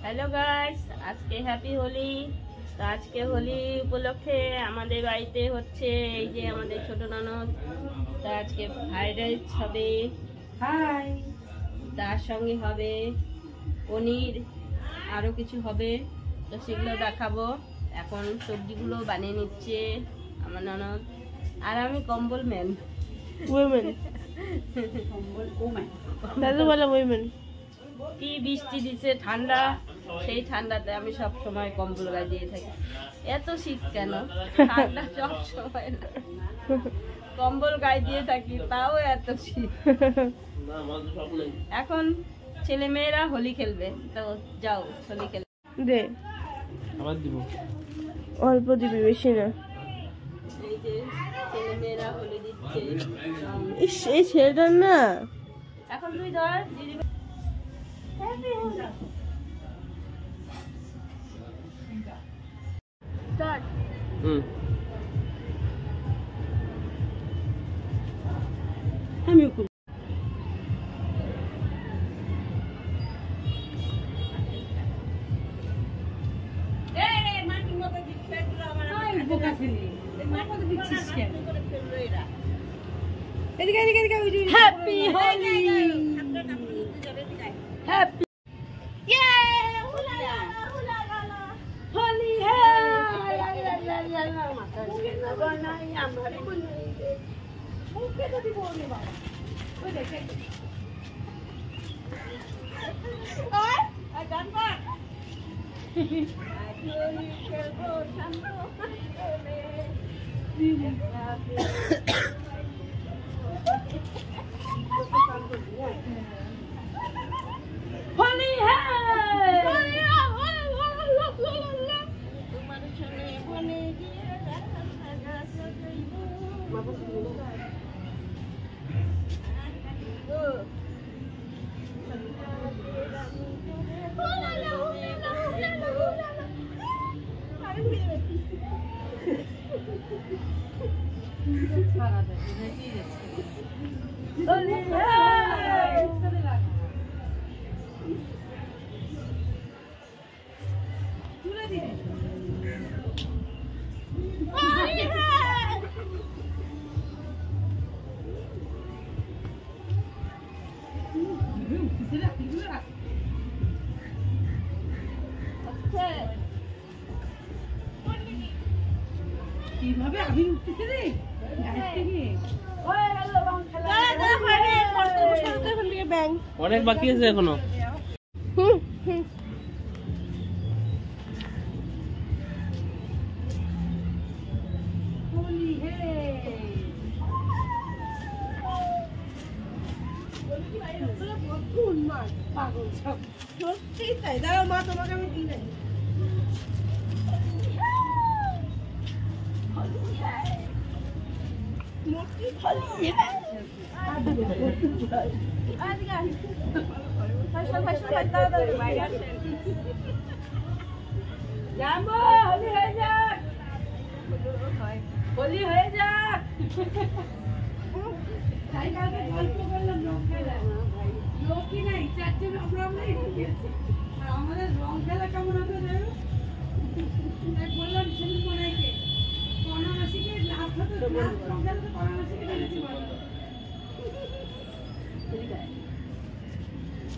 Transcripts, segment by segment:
Hello guys, আজকে happy Holi. তো আজকে হোলি উপলক্ষে আমাদের বাড়িতে হচ্ছে এই যে আমাদের ছোট ননদ, তা আজকে ফ্রাইড রাইস হবে, হাই, তার সঙ্গে হবে পনির, আরও কিছু হবে। তো সেগুলো দেখাবো। এখন সবজিগুলো বানিয়ে নিচ্ছে আমার ননদ, আর আমি কম্বল ম্যান, কম্বল ওম্যান। দাদু বলে ওইমেন। কি বৃষ্টি দিচ্ছে, ঠান্ডা, সেই ঠান্ডাতে আমি সব সময় কম্বল গায়ে দিয়ে থাকি। এত শীত কেন, ঠান্ডা সব সময় না, কম্বল গায়ে দিয়ে থাকি তাও এত শীত। এখন ছেলে মেয়েরা হোলি খেলবে, তো যাও হোলি খেলবে। দে আবার দিব, অল্প দিবি, বেশি না। এই যে ছেলে মেয়েরা হোলি দিচ্ছে। ইস, এই ছেলেটার না, এখন তুই ধর দিদি। স্টার্ট। আমিও করি। Happy Holi, happy Holi. হোলি কিভাবে আমি উঠতেছি রে অনেক বাকি আছে এখনো। সত্যি তাই, দাঁড়াও মা, তোমাকে আমি দিই নাই। হোলি হয়ে যাক, হোলি হয়ে যাক। গল্প করলাম, রং খেলা লোকই নাই, চারজন আমরা আমাদের রং খেলা কেমন হবে বললাম। সেদিন মনে কর্ণাবাসীকে লাস্ট হতো, রং খেলা তো কর্ণাবাসীকে বেড়েছি বলো।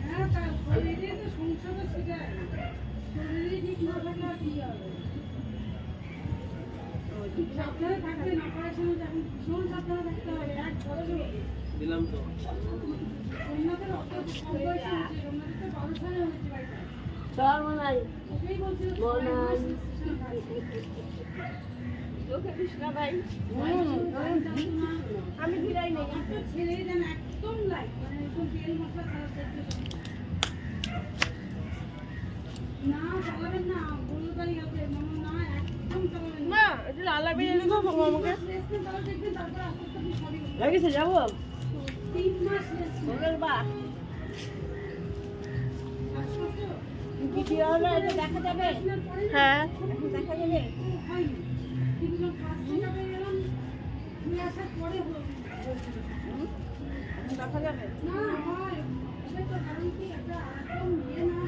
হ্যাঁ, তার শরীরে তো সংসারও শিখায়, শরীরে ঠিক না থাকলে আর কি হবে। সাবধানে থাকবেন, অপারেশনে যাবেন, ভীষণ সাবধানে থাকতে হবে। এক বছর দিলাম তো সোমনাথের অত কম বয়সে হয়েছে, সোমনাথের তো 12 সালে হয়েছে বাড়িটা। চল মনাই, ওকেই বলছিল মনাই, ওকে কৃষ্ণা ভাই। আমি ফিরাই নেই, একটা ছেলে যেন একদম লাইট, মানে একদম তেল মশলা ছাড়া না চালাবেন না, বললো তাই হবে না, একদম চালাবেন না। এটা লালা বেরিয়ে দেবো আমাকে, তারপর আস্তে আস্তে সবই লাগিয়েছে যাবো 3 মাস বলার বা ভিডিও হলো, এটা দেখা যাবে। হ্যাঁ, দেখা যাবে। দেখা যাবে না হয়, এটা তো কারণ কি একটা একদম ইয়ে না।